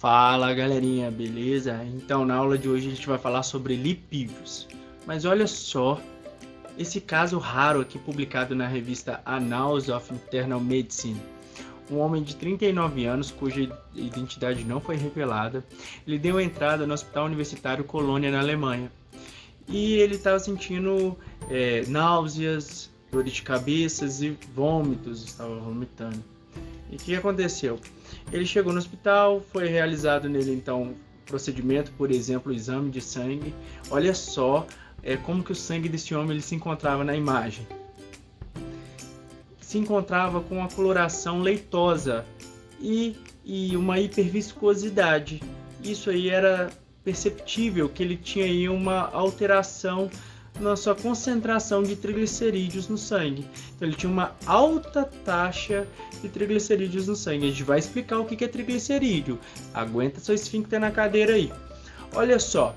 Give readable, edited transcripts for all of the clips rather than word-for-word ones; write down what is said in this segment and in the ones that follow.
Fala galerinha, beleza? Então na aula de hoje a gente vai falar sobre lipídios. Mas olha só, esse caso raro aqui publicado na revista Annals of Internal Medicine. Um homem de 39 anos, cuja identidade não foi revelada, ele deu entrada no Hospital Universitário Colônia, na Alemanha. E ele estava sentindo náuseas, dores de cabeça e vômitos, estava vomitando. E o que aconteceu? Ele chegou no hospital, foi realizado nele então procedimento, por exemplo, o exame de sangue. Olha só como que o sangue desse homem ele se encontrava na imagem. Se encontrava com uma coloração leitosa e uma hiperviscosidade. Isso aí era perceptível que ele tinha aí uma alteração na sua concentração de triglicerídeos no sangue. Então ele tinha uma alta taxa de triglicerídeos no sangue. A gente vai explicar o que é triglicerídeo. Aguenta seu esfíncter na cadeira aí. Olha só.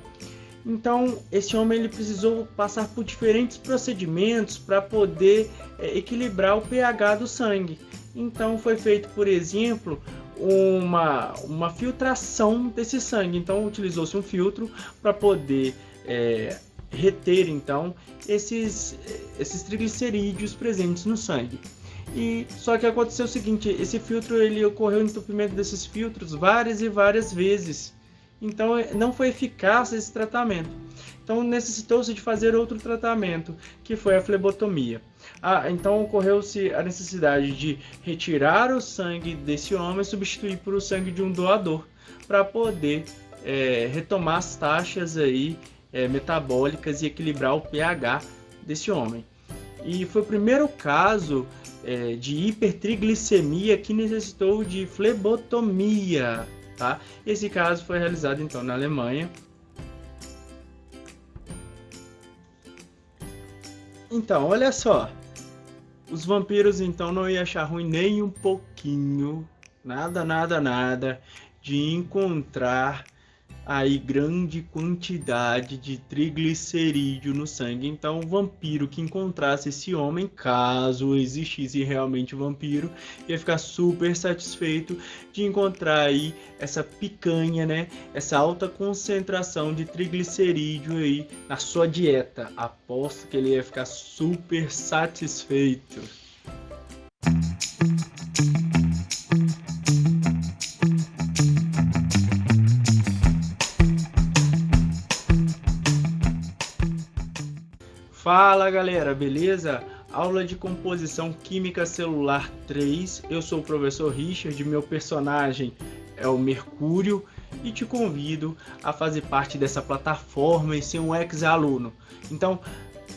Então esse homem ele precisou passar por diferentes procedimentos para poder equilibrar o pH do sangue. Então foi feito, por exemplo, uma filtração desse sangue. Então utilizou-se um filtro para poder reter então esses triglicerídeos presentes no sangue. E só que aconteceu o seguinte, esse filtro ele ocorreu o entupimento desses filtros várias e várias vezes. Então não foi eficaz esse tratamento. Então necessitou-se de fazer outro tratamento, que foi a flebotomia. Então ocorreu-se a necessidade de retirar o sangue desse homem e substituir por o sangue de um doador, para poder retomar as taxas aí metabólicas e equilibrar o pH desse homem. E foi o primeiro caso de hipertriglicemia que necessitou de flebotomia, tá? Esse caso foi realizado então na Alemanha. Então, olha só, os vampiros então não iam achar ruim nem um pouquinho, nada, de encontrar aí grande quantidade de triglicerídeo no sangue. Então o vampiro que encontrasse esse homem, caso existisse realmente vampiro, ia ficar super satisfeito de encontrar aí essa picanha, né? Essa alta concentração de triglicerídeo aí na sua dieta. Aposto que ele ia ficar super satisfeito. Fala galera, beleza? Aula de composição química celular 3. Eu sou o professor Richard, meu personagem é o Mercúrio e te convido a fazer parte dessa plataforma e ser um ex-aluno. Então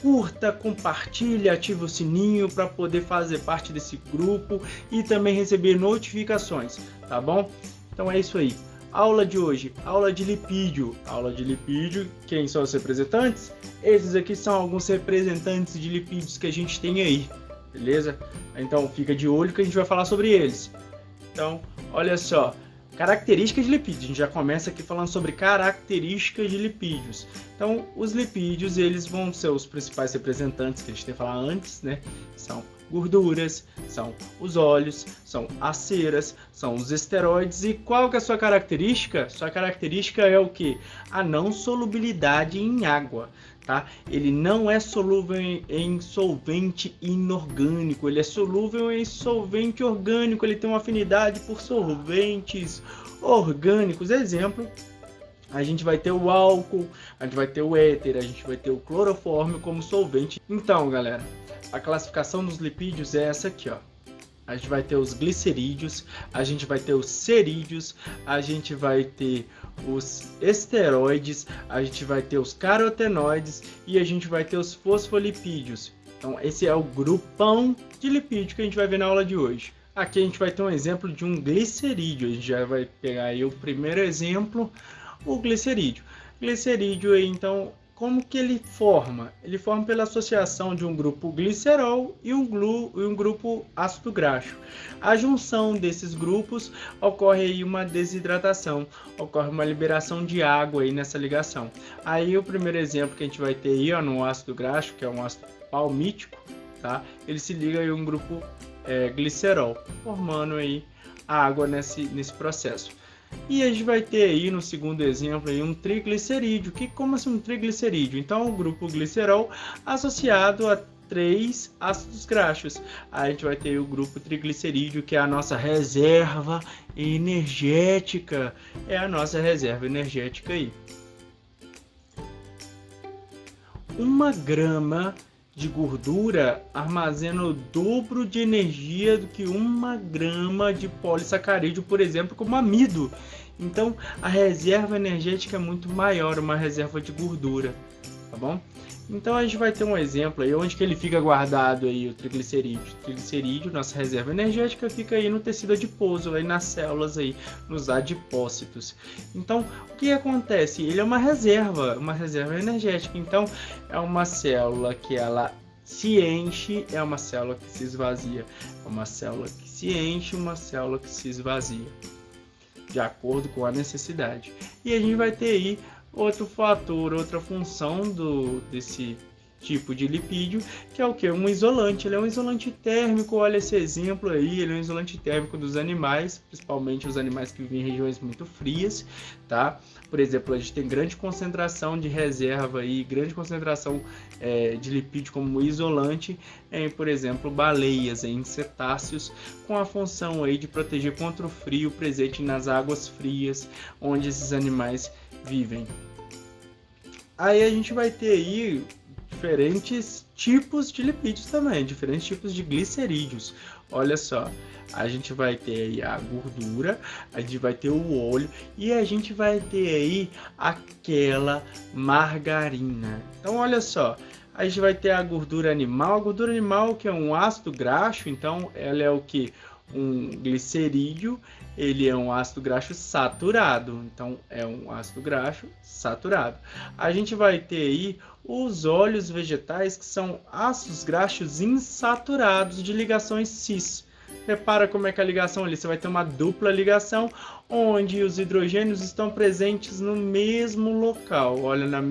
curta, compartilhe, ative o sininho para poder fazer parte desse grupo e também receber notificações, tá bom? Então é isso aí. Aula de hoje, aula de lipídio. Aula de lipídio, quem são os representantes? Esses aqui são alguns representantes de lipídios que a gente tem aí, beleza? Então fica de olho que a gente vai falar sobre eles. Então, olha só, características de lipídios. A gente já começa aqui falando sobre características de lipídios. Então, os lipídios, eles vão ser os principais representantes que a gente tem que falar antes, né? São gorduras, são os óleos, são as ceras, são os esteroides. E qual que é a sua característica? Sua característica é o que? A não solubilidade em água, tá? Ele não é solúvel em solvente inorgânico, ele é solúvel em solvente orgânico, ele tem uma afinidade por solventes orgânicos. Exemplo, a gente vai ter o álcool, a gente vai ter o éter, a gente vai ter o clorofórmio como solvente. Então, galera, a classificação dos lipídios é essa aqui, ó. A gente vai ter os glicerídeos, a gente vai ter os cerídeos, a gente vai ter os esteroides, a gente vai ter os carotenoides e a gente vai ter os fosfolipídios. Então esse é o grupão de lipídio que a gente vai ver na aula de hoje. Aqui a gente vai ter um exemplo de um glicerídeo. A gente já vai pegar aí o primeiro exemplo, o glicerídeo. Glicerídeo aí, então, como que ele forma? Ele forma pela associação de um grupo glicerol e um grupo ácido graxo. A junção desses grupos ocorre aí uma desidratação, ocorre uma liberação de água aí nessa ligação. Aí o primeiro exemplo que a gente vai ter aí, ó, no ácido graxo, que é um ácido palmítico, tá? Ele se liga aí a um grupo glicerol, formando aí a água nesse processo. E a gente vai ter aí no segundo exemplo aí um triglicerídeo. Como assim um triglicerídeo? Então o grupo glicerol associado a 3 ácidos graxos. Aí a gente vai ter o grupo triglicerídeo, que é a nossa reserva energética. É a nossa reserva energética aí. 1 grama de gordura armazena o dobro de energia do que 1 grama de polissacarídeo, por exemplo, como amido. Então, a reserva energética é muito maior, uma reserva de gordura, tá bom? Então, a gente vai ter um exemplo aí, onde que ele fica guardado aí, o triglicerídeo. O triglicerídeo, nossa reserva energética, fica aí no tecido adiposo, aí nas células aí, nos adipócitos. Então, o que acontece? Ele é uma reserva energética. Então, é uma célula que ela se enche, é uma célula que se esvazia. É uma célula que se enche, uma célula que se esvazia, de acordo com a necessidade. E a gente vai ter aí outro fator, outra função desse tipo de lipídio, que é o que? Um isolante. Ele é um isolante térmico, olha esse exemplo aí, ele é um isolante térmico dos animais, principalmente os animais que vivem em regiões muito frias, tá? Por exemplo, a gente tem grande concentração de reserva aí, grande concentração de lipídio como isolante em, por exemplo, baleias, em cetáceos, com a função aí de proteger contra o frio presente nas águas frias, onde esses animais vivem. Aí a gente vai ter aí diferentes tipos de lipídios também, diferentes tipos de glicerídeos. Olha só, a gente vai ter aí a gordura, a gente vai ter o óleo e a gente vai ter aí aquela margarina. Então olha só, a gente vai ter a gordura animal que é um ácido graxo, então ela é o que? Um glicerídeo, ele é um ácido graxo saturado, então é um ácido graxo saturado. A gente vai ter aí os óleos vegetais, que são ácidos graxos insaturados de ligações cis. Repara como é que a ligação ali, você vai ter uma dupla ligação, onde os hidrogênios estão presentes no mesmo local, olha, no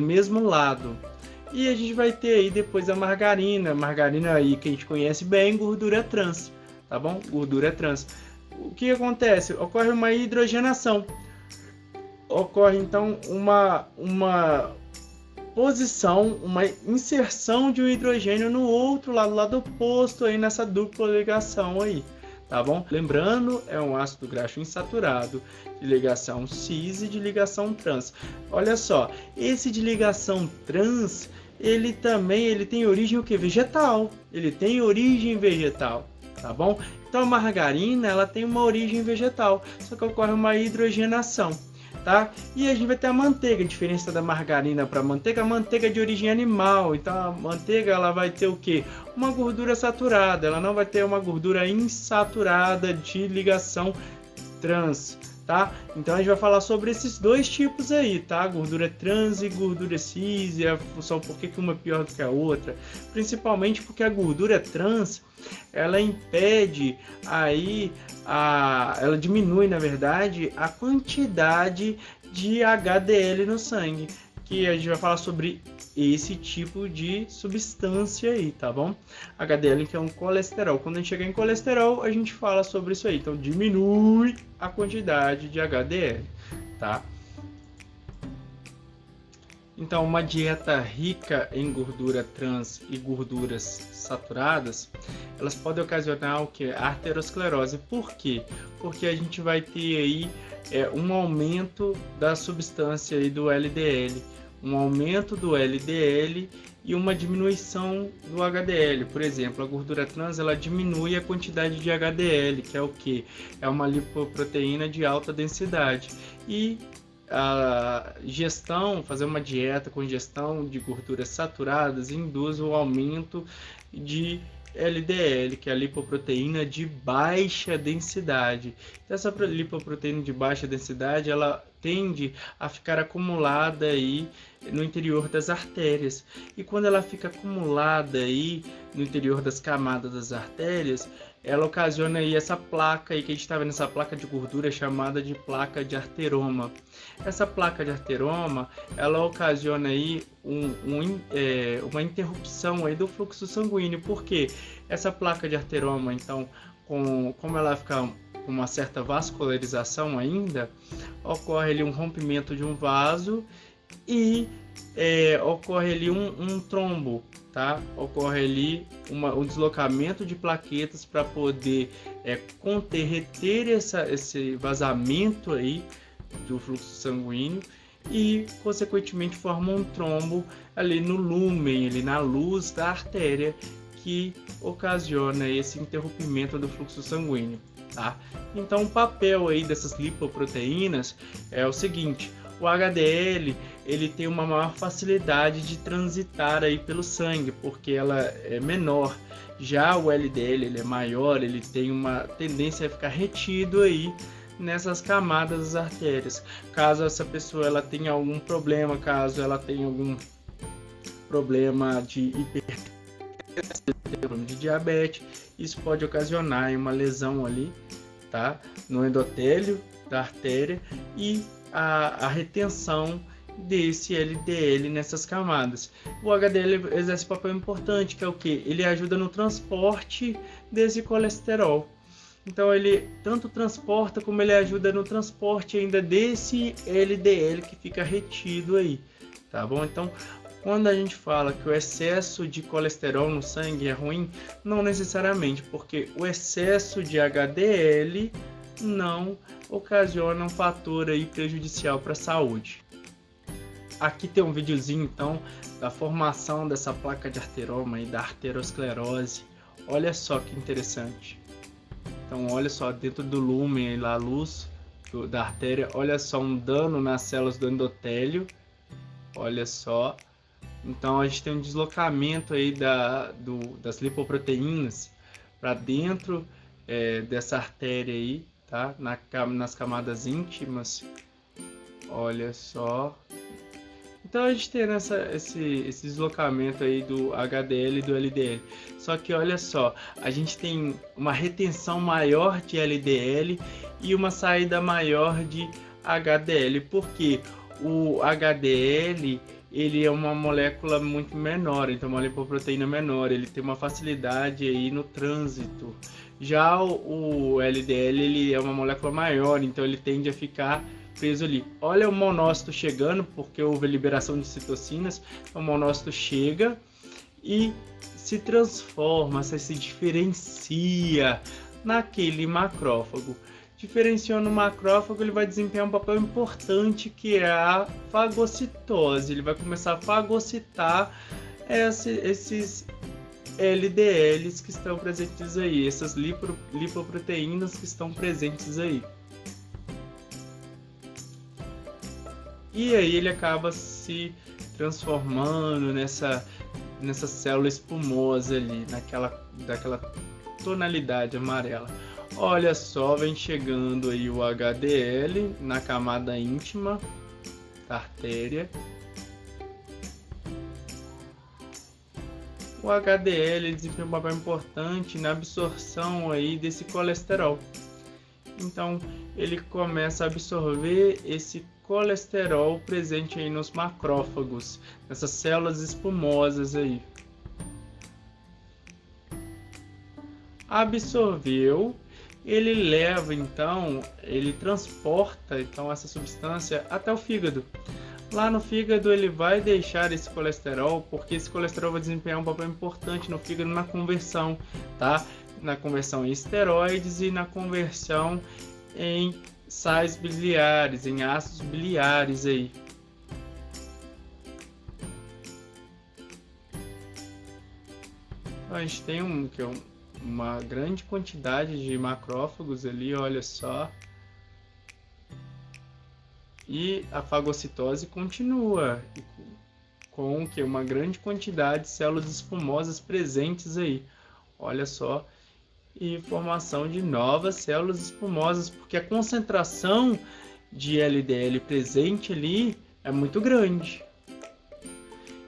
mesmo lado. E a gente vai ter aí depois a margarina aí que a gente conhece bem, gordura trans, tá bom? Gordura trans. O que acontece? Ocorre uma hidrogenação. Ocorre então uma posição, uma inserção de um hidrogênio no outro lado oposto aí nessa dupla ligação aí, tá bom? Lembrando, é um ácido graxo insaturado de ligação cis e de ligação trans. Olha só, esse de ligação trans, ele tem origem o que? Vegetal. Ele tem origem vegetal, tá bom? Então a margarina, ela tem uma origem vegetal, só que ocorre uma hidrogenação, tá? E a gente vai ter a manteiga. A diferença da margarina para a manteiga é de origem animal. Então a manteiga, ela vai ter o que? Uma gordura saturada, ela não vai ter uma gordura insaturada de ligação trans, tá? Então a gente vai falar sobre esses dois tipos aí, tá? Gordura trans e gordura cis, e a função por que uma é pior do que a outra. Principalmente porque a gordura trans, ela impede aí, ela diminui, na verdade, a quantidade de HDL no sangue, que a gente vai falar sobre esse tipo de substância aí, tá bom? HDL, que é um colesterol. Quando a gente chegar em colesterol, a gente fala sobre isso aí. Então, diminui a quantidade de HDL, tá? Então, uma dieta rica em gordura trans e gorduras saturadas, elas podem ocasionar o que? A arteriosclerose. Por quê? Porque a gente vai ter aí um aumento da substância aí do LDL, um aumento do LDL e uma diminuição do HDL. Por exemplo, a gordura trans, ela diminui a quantidade de HDL, que é o que? É uma lipoproteína de alta densidade. E a fazer uma dieta com ingestão de gorduras saturadas induz o aumento de LDL, que é a lipoproteína de baixa densidade. Então, essa lipoproteína de baixa densidade, ela tende a ficar acumulada aí no interior das artérias. E quando ela fica acumulada aí no interior das camadas das artérias, ela ocasiona aí essa placa aí que a gente está vendo, essa placa de gordura chamada de placa de arteroma. Essa placa de arteroma, ela ocasiona aí uma interrupção aí do fluxo sanguíneo. Por quê? Essa placa de arteroma, então, como ela fica com uma certa vascularização ainda, ocorre ali um rompimento de um vaso e ocorre ali um trombo, tá? Ocorre ali um deslocamento de plaquetas para poder reter esse vazamento aí do fluxo sanguíneo e, consequentemente, forma um trombo ali no lúmen, ali na luz da artéria, que ocasiona esse interrompimento do fluxo sanguíneo, tá? Então, o papel aí dessas lipoproteínas é o seguinte: o HDL ele tem uma maior facilidade de transitar aí pelo sangue, porque ela é menor. Já o LDL ele é maior, ele tem uma tendência a ficar retido aí nessas camadas das artérias. Caso essa pessoa ela tenha algum problema, caso ela tenha algum problema de hipertensão, de diabetes, isso pode ocasionar uma lesão ali, tá? No endotélio da artéria e a retenção desse LDL nessas camadas. O HDL exerce um papel importante, que é o que? Ele ajuda no transporte desse colesterol. Então ele tanto transporta como ele ajuda no transporte ainda desse LDL que fica retido aí, tá bom? Então, quando a gente fala que o excesso de colesterol no sangue é ruim, não necessariamente, porque o excesso de HDL não ocasiona um fator aí prejudicial para a saúde. Aqui tem um videozinho então da formação dessa placa de ateroma e da arteriosclerose. Olha só que interessante. Então olha só, dentro do lúmen, lá, a luz da artéria, olha só um dano nas células do endotélio. Olha só. Então a gente tem um deslocamento aí das lipoproteínas para dentro dessa artéria aí, tá? Nas camadas íntimas. Olha só. Então a gente tem esse deslocamento aí do HDL e do LDL. Só que olha só, a gente tem uma retenção maior de LDL e uma saída maior de HDL. Porque o HDL ele é uma molécula muito menor, então uma lipoproteína menor, ele tem uma facilidade aí no trânsito. Já o LDL ele é uma molécula maior, então ele tende a ficar preso ali. Olha o monócito chegando, porque houve liberação de citocinas. O monócito chega e se transforma, se diferencia naquele macrófago. Diferenciando o macrófago, ele vai desempenhar um papel importante, que é a fagocitose. Ele vai começar a fagocitar esses LDLs que estão presentes aí, essas lipoproteínas que estão presentes aí. E aí ele acaba se transformando nessa célula espumosa ali, daquela tonalidade amarela. Olha só, vem chegando aí o HDL na camada íntima da artéria. O HDL desempenha um papel importante na absorção aí desse colesterol. Então ele começa a absorver esse colesterol presente aí nos macrófagos, nessas células espumosas aí. Absorveu, ele leva então, ele transporta então essa substância até o fígado. Lá no fígado ele vai deixar esse colesterol, porque esse colesterol vai desempenhar um papel importante no fígado na conversão, tá? Na conversão em esteroides e na conversão em sais biliares, em ácidos biliares aí. Então, a gente tem uma grande quantidade de macrófagos ali, olha só. E a fagocitose continua com uma grande quantidade de células espumosas presentes aí. Olha só. E formação de novas células espumosas, porque a concentração de LDL presente ali é muito grande.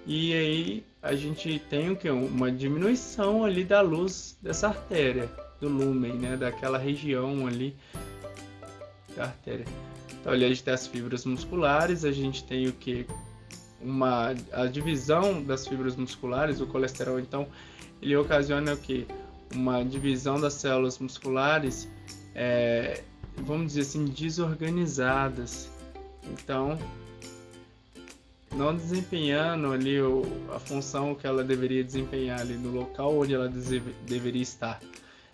E aí a gente tem uma diminuição ali da luz dessa artéria, do lúmen, né, daquela região ali da artéria. Então, ali a gente tem as fibras musculares, a gente tem o que? A divisão das fibras musculares, o colesterol, então, ele ocasiona o que? uma divisão das células musculares, vamos dizer assim, desorganizadas. Então, não desempenhando ali a função que ela deveria desempenhar ali no local onde ela deveria estar.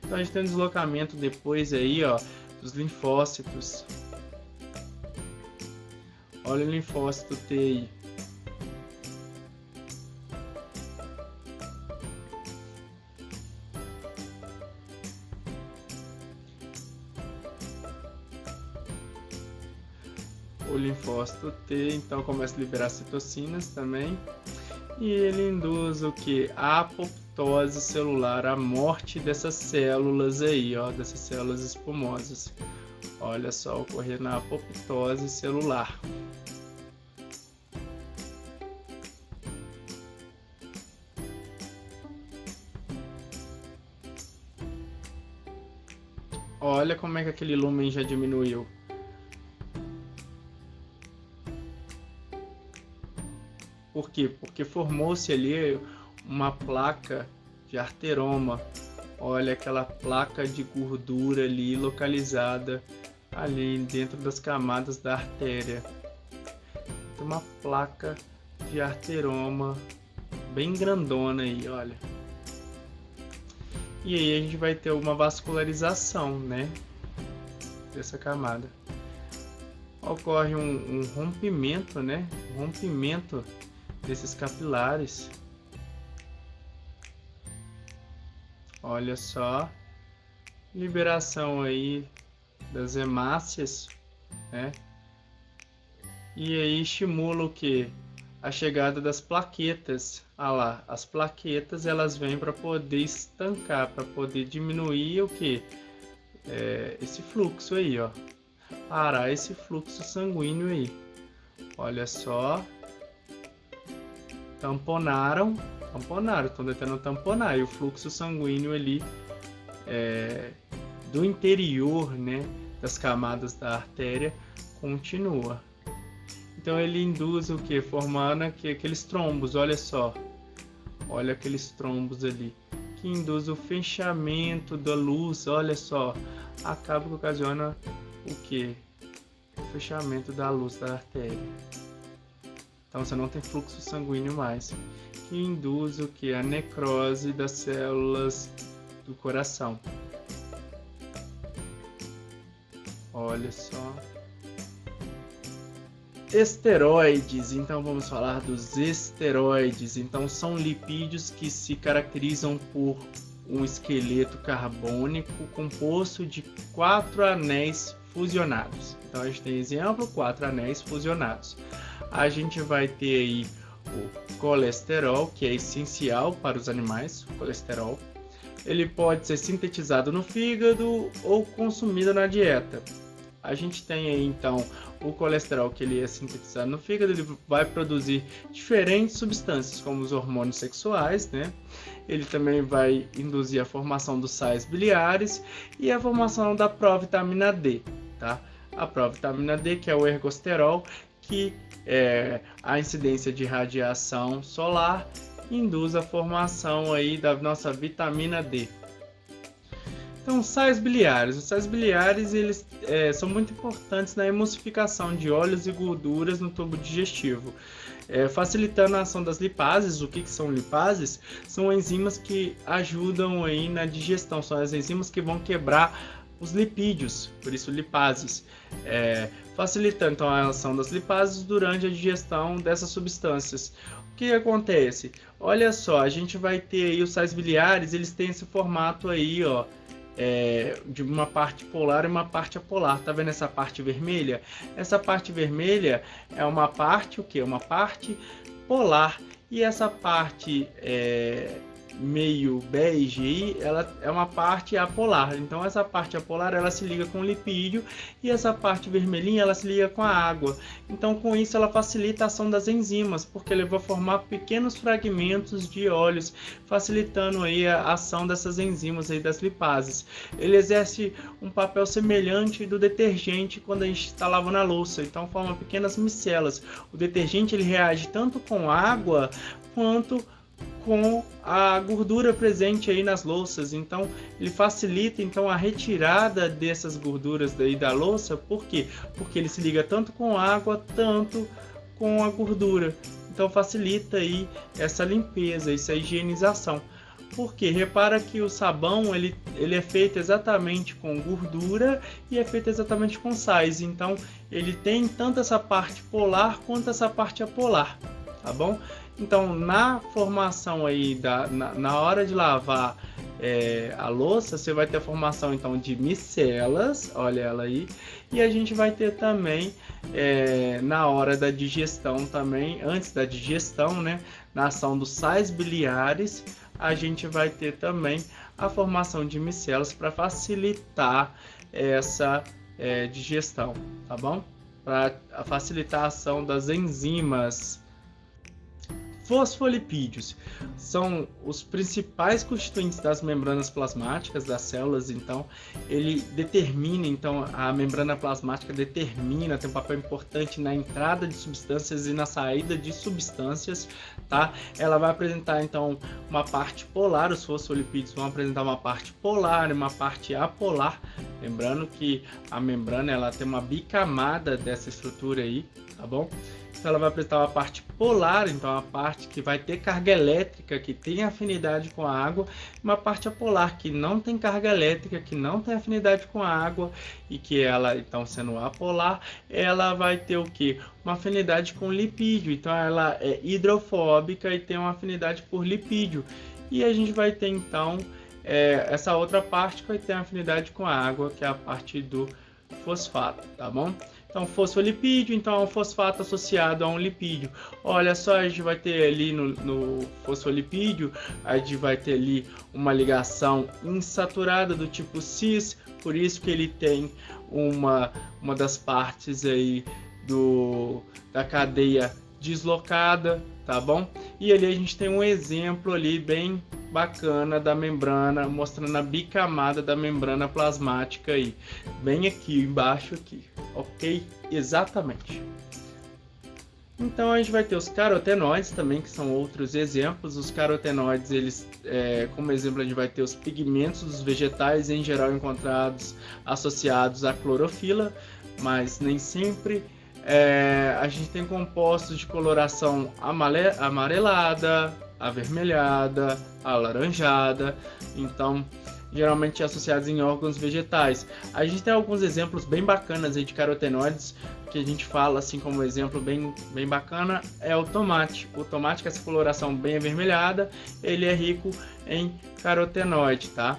Então a gente tem um deslocamento depois aí, ó, dos linfócitos. Olha o linfócito T aí. O linfócito T, então, começa a liberar citocinas também. E ele induz o que? A apoptose celular, a morte dessas células aí, ó, dessas células espumosas. Olha só, ocorrendo a apoptose celular. Olha como é que aquele lumen já diminuiu. Por quê? Porque formou-se ali uma placa de arteroma. Olha aquela placa de gordura ali localizada ali dentro das camadas da artéria. Tem uma placa de arteroma bem grandona aí, olha. E aí a gente vai ter uma vascularização, né, dessa camada. Ocorre um rompimento, né, rompimento desses capilares. Olha só, liberação aí das hemácias, né? E aí estimula o que? A chegada das plaquetas. Ah lá, as plaquetas elas vêm para poder estancar, para poder diminuir o que? Esse fluxo aí, ó. Parar esse fluxo sanguíneo aí. Olha só. Tamponaram, estão tentando tamponar, e o fluxo sanguíneo ali do interior, né, das camadas da artéria continua. Então ele induz o que? Formando aqueles trombos, olha só, olha aqueles trombos ali, que induz o fechamento da luz, olha só, acaba que ocasiona o que? O fechamento da luz da artéria. Então você não tem fluxo sanguíneo mais, que induz o que? A necrose das células do coração. Olha só. Esteroides, então vamos falar dos esteroides. Então são lipídios que se caracterizam por um esqueleto carbônico composto de 4 anéis fusionados. Então a gente tem exemplo, 4 anéis fusionados. A gente vai ter aí o colesterol, que é essencial para os animais, o colesterol. Ele pode ser sintetizado no fígado ou consumido na dieta. A gente tem aí então o colesterol, que ele é sintetizado no fígado, ele vai produzir diferentes substâncias, como os hormônios sexuais, né? Ele também vai induzir a formação dos sais biliares e a formação da provitamina D, tá? A provitamina D, que é o ergosterol, que a incidência de radiação solar induz a formação aí da nossa vitamina D. Então, os sais biliares. Os sais biliares eles são muito importantes na emulsificação de óleos e gorduras no tubo digestivo, facilitando a ação das lipases. O que são lipases? São enzimas que ajudam aí na digestão, são as enzimas que vão quebrar os lipídios, por isso lipases, facilitando então a ação das lipases durante a digestão dessas substâncias. O que acontece? Olha só, a gente vai ter aí os sais biliares, eles têm esse formato aí, ó, de uma parte polar e uma parte apolar. Tá vendo essa parte vermelha? Essa parte vermelha é uma parte, o que? Uma parte polar, e essa parte meio bege aí, ela é uma parte apolar. Então essa parte apolar ela se liga com o lipídio e essa parte vermelhinha ela se liga com a água. Então com isso ela facilita a ação das enzimas, porque ele vai formar pequenos fragmentos de óleos, facilitando aí a ação dessas enzimas aí das lipases. Ele exerce um papel semelhante do detergente quando a gente está lavando a louça, então forma pequenas micelas. O detergente ele reage tanto com água quanto com a gordura presente aí nas louças. Então ele facilita então a retirada dessas gorduras daí da louça. Por quê? Porque ele se liga tanto com água, tanto com a gordura. Então facilita aí essa limpeza, essa higienização. Porque repara que o sabão ele é feito exatamente com gordura e é feito exatamente com sais. Então ele tem tanto essa parte polar quanto essa parte apolar, tá bom? Então na formação aí na hora de lavar a louça, você vai ter a formação então de micelas, olha ela aí, e a gente vai ter também na hora da digestão também, antes da digestão, né, na ação dos sais biliares, a gente vai ter também a formação de micelas para facilitar essa digestão, tá bom? Para facilitar a ação das enzimas. Fosfolipídios são os principais constituintes das membranas plasmáticas das células. Então ele determina, então a membrana plasmática determina, tem um papel importante na entrada de substâncias e na saída de substâncias, tá? Ela vai apresentar então uma parte polar, os fosfolipídios vão apresentar uma parte polar e uma parte apolar, lembrando que a membrana ela tem uma bicamada dessa estrutura aí, tá bom? Então ela vai apresentar uma parte polar, então a parte que vai ter carga elétrica, que tem afinidade com a água, e uma parte apolar, que não tem carga elétrica, que não tem afinidade com a água, e que ela, então sendo apolar, ela vai ter o que? Uma afinidade com lipídio, então ela é hidrofóbica e tem uma afinidade por lipídio. E a gente vai ter então essa outra parte que vai ter afinidade com a água, que é a parte do fosfato, tá bom? Então, fosfolipídio, então é um fosfato associado a um lipídio. Olha só, a gente vai ter ali no fosfolipídio, a gente vai ter ali uma ligação insaturada do tipo cis, por isso que ele tem uma das partes aí da cadeia deslocada, tá bom? E ali a gente tem um exemplo ali bem bacana da membrana, mostrando a bicamada da membrana plasmática aí, bem aqui embaixo aqui, ok? Exatamente. Então a gente vai ter os carotenoides também, que são outros exemplos. Os carotenoides, eles, como exemplo, a gente vai ter os pigmentos dos vegetais, em geral encontrados associados à clorofila, mas nem sempre. A gente tem compostos de coloração amarelada, avermelhada, alaranjada, então geralmente associados em órgãos vegetais. A gente tem alguns exemplos bem bacanas aí de carotenoides, que a gente fala assim como exemplo bem bacana, é o tomate. O tomate com essa coloração bem avermelhada, ele é rico em carotenoide, tá?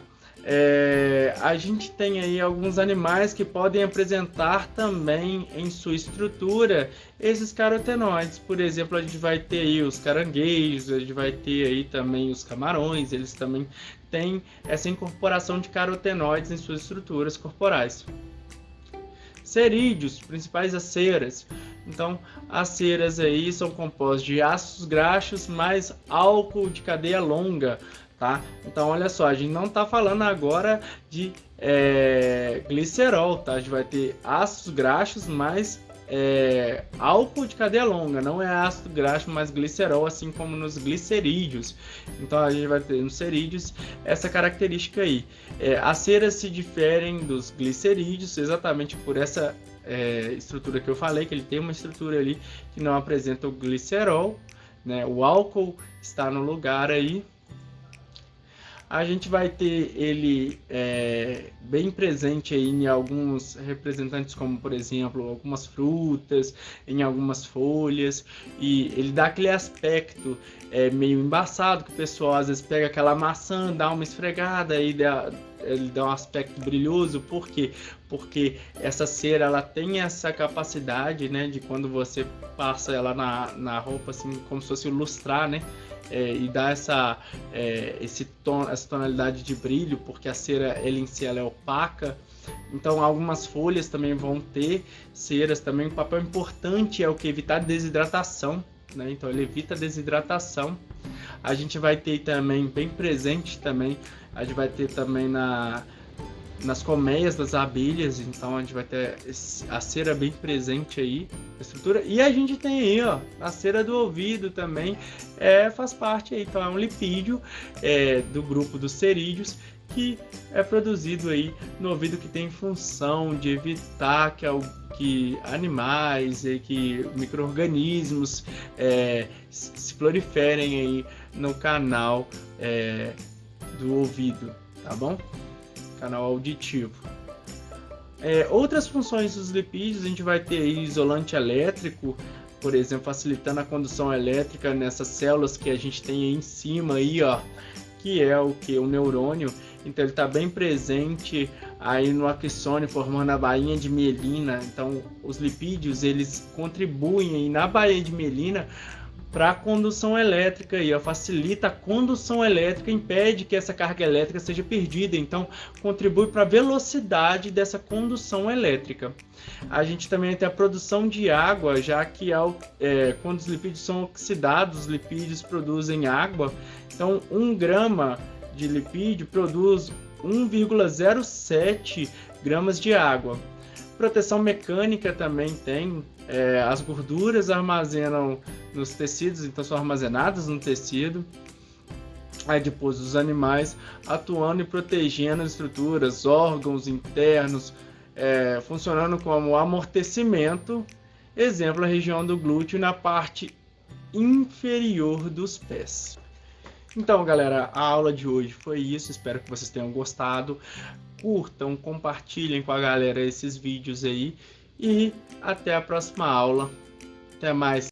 A gente tem aí alguns animais que podem apresentar também em sua estrutura esses carotenoides. Por exemplo, a gente vai ter aí os caranguejos, a gente vai ter aí também os camarões, eles também têm essa incorporação de carotenoides em suas estruturas corporais. Cerídeos, principais as ceras. Então, as ceras aí são compostas de ácidos graxos mais álcool de cadeia longa. Tá? Então olha só, a gente não está falando agora de glicerol, tá? A gente vai ter ácidos graxos mais álcool de cadeia longa, não é ácido graxo mais glicerol, assim como nos glicerídeos. Então a gente vai ter nos cerídeos essa característica aí. As ceras se diferem dos glicerídeos exatamente por essa estrutura que eu falei, que ele tem uma estrutura ali que não apresenta o glicerol, né? O álcool está no lugar aí. A gente vai ter ele bem presente aí em alguns representantes, como por exemplo algumas frutas, em algumas folhas, e ele dá aquele aspecto meio embaçado, que o pessoal às vezes pega aquela maçã, dá uma esfregada e ele dá um aspecto brilhoso. Por quê? Porque essa cera ela tem essa capacidade, né, de quando você passa ela na roupa, assim, como se fosse lustrar, né? E dá essa tonalidade de brilho, porque a cera ela em si ela é opaca. Então algumas folhas também vão ter ceras também. Um papel importante é o que? Evitar desidratação, né? Então ele evita a desidratação. A gente vai ter também bem presente também, a gente vai ter também nas colmeias das abelhas, então a gente vai ter a cera bem presente aí na estrutura. E a gente tem aí, ó, a cera do ouvido também, faz parte aí, então é um lipídio do grupo dos cerídeos, que é produzido aí no ouvido, que tem função de evitar que animais e que micro-organismos se proliferem aí no canal do ouvido, tá bom? Canal auditivo. Outras funções dos lipídios, a gente vai ter aí isolante elétrico, por exemplo, facilitando a condução elétrica nessas células que a gente tem aí em cima aí, ó, que é o neurônio. Então ele está bem presente aí no axônio, formando a bainha de mielina. Então os lipídios, eles contribuem aí na bainha de mielina para a condução elétrica, e facilita a condução elétrica, impede que essa carga elétrica seja perdida, então contribui para a velocidade dessa condução elétrica. A gente também tem a produção de água, já que quando os lipídios são oxidados, os lipídios produzem água, então 1 grama de lipídio produz 1,07 gramas de água. Proteção mecânica também tem, as gorduras armazenam nos tecidos, então são armazenadas no tecido. Aí depois os animais atuando e protegendo as estruturas, órgãos internos, funcionando como amortecimento, exemplo a região do glúteo na parte inferior dos pés. Então, galera, a aula de hoje foi isso, espero que vocês tenham gostado. Curtam, compartilhem com a galera esses vídeos aí e até a próxima aula. Até mais!